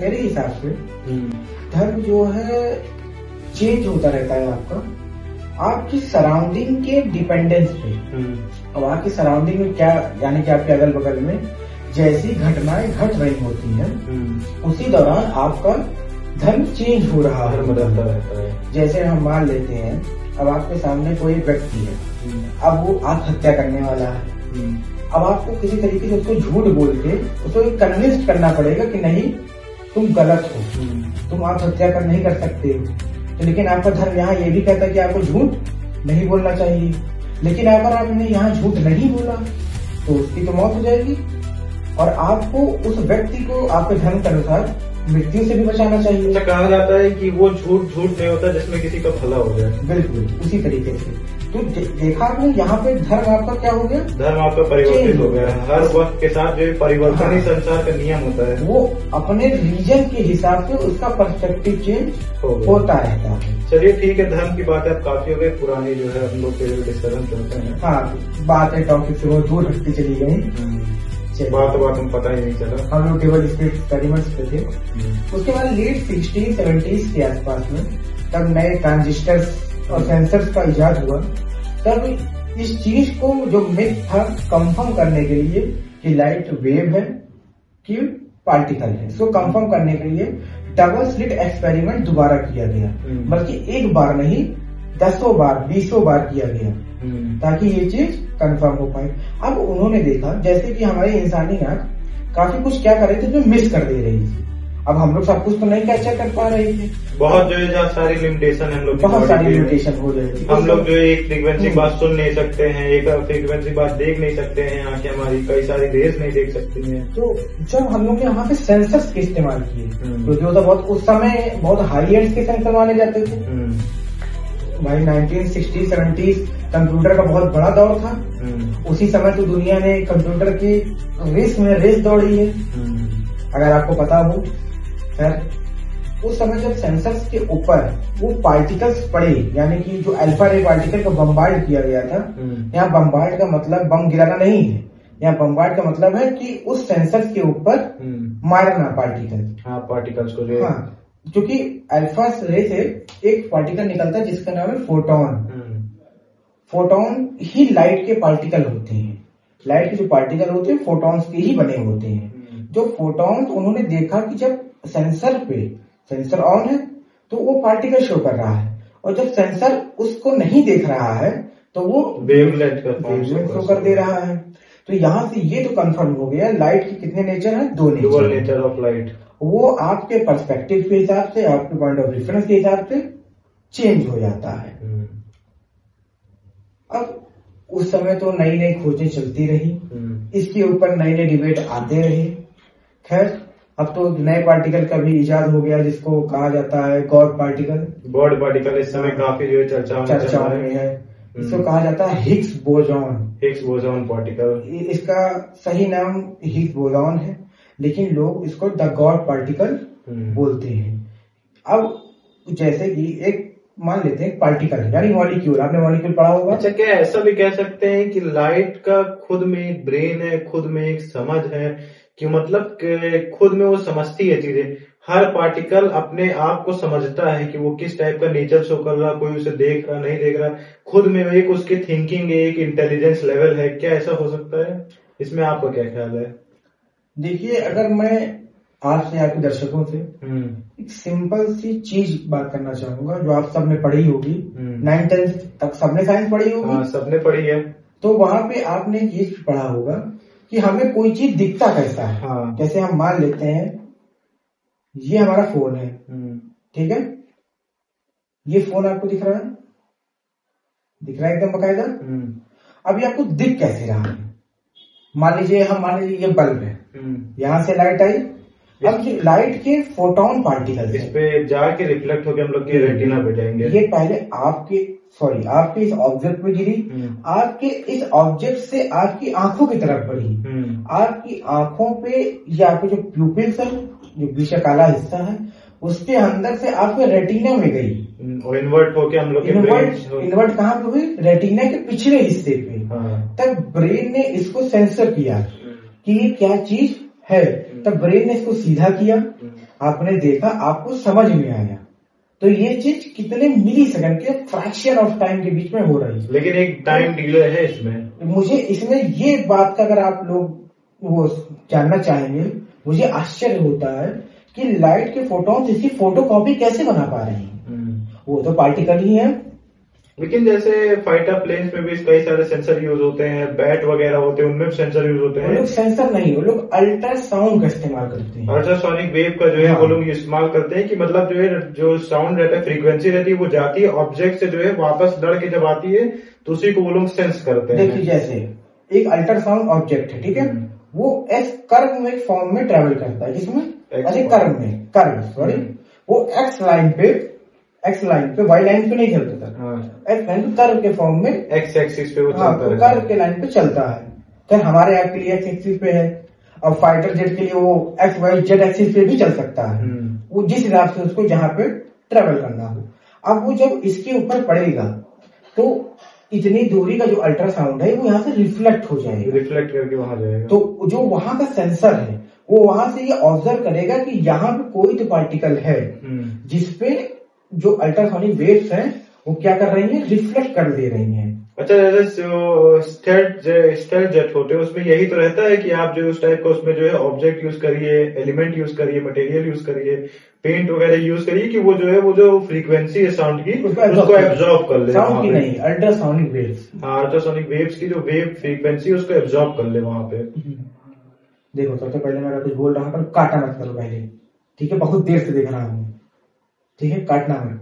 मेरे हिसाब से धर्म जो है चेंज होता रहता है आपकी सराउंडिंग के डिपेंडेंस पे। अब आपकी सराउंडिंग में क्या, यानी कि आपके अगल बगल में जैसी घटनाएं घट रही होती हैं उसी दौरान आपका धर्म चेंज हो रहा है, बदलता रहता है। जैसे हम मान लेते हैं, अब आपके सामने कोई व्यक्ति है, अब वो आत्महत्या करने वाला है, अब आपको किसी तरीके से उसको झूठ बोल के उसको कन्विंस करना पड़ेगा कि नहीं तुम गलत हो, तुम आत्महत्या कर नहीं कर सकते। तो लेकिन आपका धर्म यहाँ ये भी कहता है कि आपको झूठ नहीं बोलना चाहिए, लेकिन अगर आपने यहाँ झूठ नहीं बोला तो उसकी तो मौत हो जाएगी और आपको उस व्यक्ति को आपके धर्म के अनुसार मृत्यु से भी बचाना चाहिए। तो कहा जाता है कि वो झूठ नहीं होता जिसमें किसी का भला हो जाए। बिल्कुल उसी तरीके से। तो देखा आपने यहाँ पे धर्म आपका क्या हो गया, धर्म आपका परिवर्तित हो गया। हर वक्त के साथ जो परिवर्तन ही संसार का नियम होता है, वो अपने रीजन के हिसाब से उसका पर्सपेक्टिव चेंज होता रहता है। चलिए ठीक है, धर्म की बातें अब काफी हो गई, पुरानी जो है हम लोग के डिस्कशन चलते हैं। हाँ, बात है टॉपिक से बहुत दूर हटती चली गई। बात हम पता ही नहीं चला, हम लोग केवल इसके एक्सपेरिमेंट्स पे थे। उसके बाद लेट 60-70s के आसपास में तब नए ट्रांजिस्टर्स और सेंसर्स का इजाद हुआ। तब इस चीज को जो मिथ था कंफर्म करने के लिए कि लाइट वेव है कि पार्टिकल है, इसको कंफर्म करने के लिए डबल स्लिट एक्सपेरिमेंट दोबारा किया गया, बल्कि एक बार नहीं 10 बार 20 बार किया गया ताकि ये चीज कंफर्म हो पाए। अब उन्होंने देखा जैसे कि हमारी इंसानी आंख काफी कुछ क्या कर रहे थे जो मिस कर दे रही थी। अब हम लोग सब कुछ तो नहीं कैप्चर कर पा रहे थे, बहुत जो है सारी लिमिटेशन हम लोग, बहुत सारी लिमिटेशन हो रही थी। हम लोग जो एक फ्रीक्वेंसी बात सुन नहीं सकते हैं, एक फ्रीक्वेंसी बात देख नहीं सकते हैं, आंखें हमारी कई सारी रेस नहीं देख सकती हैं। तो जब हम लोग यहाँ पे सेंसर्स के इस्तेमाल किए तो जो था बहुत उस समय बहुत हाई एंड के सेंसर माने जाते थे भाई। 1960-70s कंप्यूटर का बहुत बड़ा दौर था। उसी समय तो दुनिया ने कंप्यूटर की रेस दौड़ी है, अगर आपको पता हो। खैर उस समय जब सेंसर्स के ऊपर वो पार्टिकल्स पड़े, यानी कि जो अल्फा रे पार्टिकल को बम्बार्ड किया गया था, यहाँ बम्बार्ड का मतलब बम गिराना नहीं है, यहाँ बम्बार्ड का मतलब है कि उस सेंसर्स के ऊपर मारना पार्टिकल्स को जो क्योंकि अल्फा रे से एक पार्टिकल निकलता है जिसका नाम है फोटोन। फोटोन ही लाइट के पार्टिकल होते हैं, लाइट के जो पार्टिकल होते हैं फोटॉन्स के ही बने होते हैं। जो फोटॉन्स उन्होंने देखा कि जब सेंसर ऑन है तो वो पार्टिकल शो कर रहा है, और जब सेंसर उसको नहीं देख रहा है तो वो वेवलेंथ शो कर दे रहा है। तो यहाँ से ये तो कंफर्म हो गया लाइट के कितने नेचर हैं, 2 नेचर ऑफ लाइट। वो आपके पर्सपेक्टिव के हिसाब से, आपके पॉइंट ऑफ रेफरेंस के हिसाब से चेंज हो जाता है। अब उस समय तो नई नई खोजें चलती रही, इसके ऊपर नए नए डिबेट आते रहे। खैर अब तो नए पार्टिकल का भी इजाद हो गया जिसको कहा जाता है गॉड पार्टिकल। इस समय काफी जो चर्चाओं में है। इसको कहा जाता है हिग्स बोसॉन पार्टिकल। इसका सही नाम हिग्स बोसॉन है, लेकिन लोग इसको द गॉड पार्टिकल बोलते हैं। अब जैसे कि एक मान लेते हैं पार्टिकल यानी मॉलिक्यूल, आपने मॉलिक्यूल पढ़ा होगा। अच्छा, क्या ऐसा भी कह सकते हैं कि लाइट का खुद में एक ब्रेन है, खुद में एक समझ है, कि मतलब खुद में वो समझती है चीजें। हर पार्टिकल अपने आप को समझता है कि वो किस टाइप का नेचर शो कर रहा, कोई उसे देख रहा नहीं देख रहा, खुद में एक उसकी थिंकिंग है, एक इंटेलिजेंस लेवल है। क्या ऐसा हो सकता है? इसमें आपका क्या ख्याल है? देखिए, अगर मैं आपसे आपके दर्शकों से एक सिंपल सी चीज बात करना चाहूंगा जो आप सबने पढ़ी होगी, 9th-10th तक सबने साइंस पढ़ी होगी। हाँ, सबने पढ़ी है। तो वहां पे आपने ये पढ़ा होगा कि हमें कोई चीज दिखता कैसा है। हाँ। जैसे हम मान लेते हैं ये हमारा फोन है, ठीक है, ये फोन आपको दिख रहा है एकदम बकायदा। अभी आपको दिख कैसे रहा है? मान लीजिए ये बल्ब है, यहां से लाइट आई, अब ये लाइट के फोटोन पार्टिकल इस पे जाके रिफ्लेक्ट होकर हम लोग के रेटिना पे जाएंगे। ये पहले आपके इस ऑब्जेक्ट पे गिरी, आपके इस ऑब्जेक्ट से आपकी आंखों की तरफ बढ़ी, आपकी आंखों पे ये आपके जो प्यूपिल्स है, जो पीछे काला हिस्सा है, उसके अंदर से आपके रेटिना में गई और इन्वर्ट होके हम लोग इन्वर्ट कहाँ पे हुई? रेटिना के पिछले हिस्से पे। तब ब्रेन ने इसको सेंसर किया कि ये क्या चीज है, तब ब्रेन ने इसको सीधा किया, आपने देखा, आपको समझ में आया। तो ये चीज कितने मिली सेकंड के फ्रैक्शन ऑफ टाइम के बीच में हो रही है। लेकिन एक टाइम डिले है इसमें। मुझे इसमें ये बात का अगर आप लोग वो जानना चाहेंगे, मुझे आश्चर्य होता है कि लाइट के फोटॉन्स इसकी फोटो कॉपी कैसे बना पा रहे हैं। वो तो पार्टिकल ही है। लेकिन जैसे फाइटर प्लेन्स में भी कई सारे सेंसर यूज होते हैं, बैट वगैरह होते हैं, उनमें भी सेंसर यूज होते हैं। वो लोग सेंसर नहीं, वो लोग अल्ट्रासाउंड का इस्तेमाल करते हैं। अल्ट्रासोनिक वेव का जो है वो लोग इस्तेमाल करते हैं कि मतलब जो है जो साउंड रहता है, फ्रीक्वेंसी रहती है, वो जाती है ऑब्जेक्ट से जो है वापस लड़ के जब आती है तो उसी को वो लोग सेंस करते हैं। देखिए जैसे एक अल्ट्रासाउंड ऑब्जेक्ट है, ठीक है, वो एक्स कर्व में फॉर्म में ट्रेवल करता है। किसमें? अरे कर्व सॉरी, वो एक्स लाइन पे वाई लाइन पे नहीं चलता था। एक्स लाइन पे कर्व के फॉर्म में एक्स एक्सिस पे वो चलता है, कर्व के लाइन पे चलता है। तो हमारे ऐप के लिए एक्स एक्सिस पे है, और फाइटर जेट के लिए वो एक्स वाई जेड एक्सिस पे भी चल सकता है, वो जिस हिसाब से उसको जहां पे ट्रेवल करना हो। अब वो जब इसके ऊपर पड़ेगा तो इतनी दूरी का जो अल्ट्रासाउंड है वो यहाँ से रिफ्लेक्ट हो जाएगा, रिफ्लेक्ट करके वहां जाएगा। तो जो वहां का सेंसर है वो वहां से ये ऑब्जर्व करेगा कि यहाँ पे कोई तो पार्टिकल है जिसपे जो अल्ट्रासोनिक वेव्स हैं वो क्या कर रही हैं, रिफ्लेक्ट कर दे रही हैं। अच्छा, जैसे जो स्टेल्थ जेट होते हैं उसमें यही तो रहता है कि आप जो उस टाइप का उसमें जो है ऑब्जेक्ट यूज करिए, एलिमेंट यूज करिए, मटेरियल यूज करिए, पेंट वगैरह यूज करिए कि वो जो है वो जो फ्रीक्वेंसी है साउंड की उसको एब्जॉर्ब कर ले। साउंड की नहीं, अल्ट्रासोनिक वेव्स। हाँ, अल्ट्रासोनिक वेव्स की जो वेव फ्रीक्वेंसी उसको एब्जॉर्ब कर ले वहां पे। देखो सबसे पहले मैं कुछ बोल रहा हूँ पर काटा मत करो पहले, ठीक है? बहुत देर से देख रहा हूँ, ठीक है? काटना मत।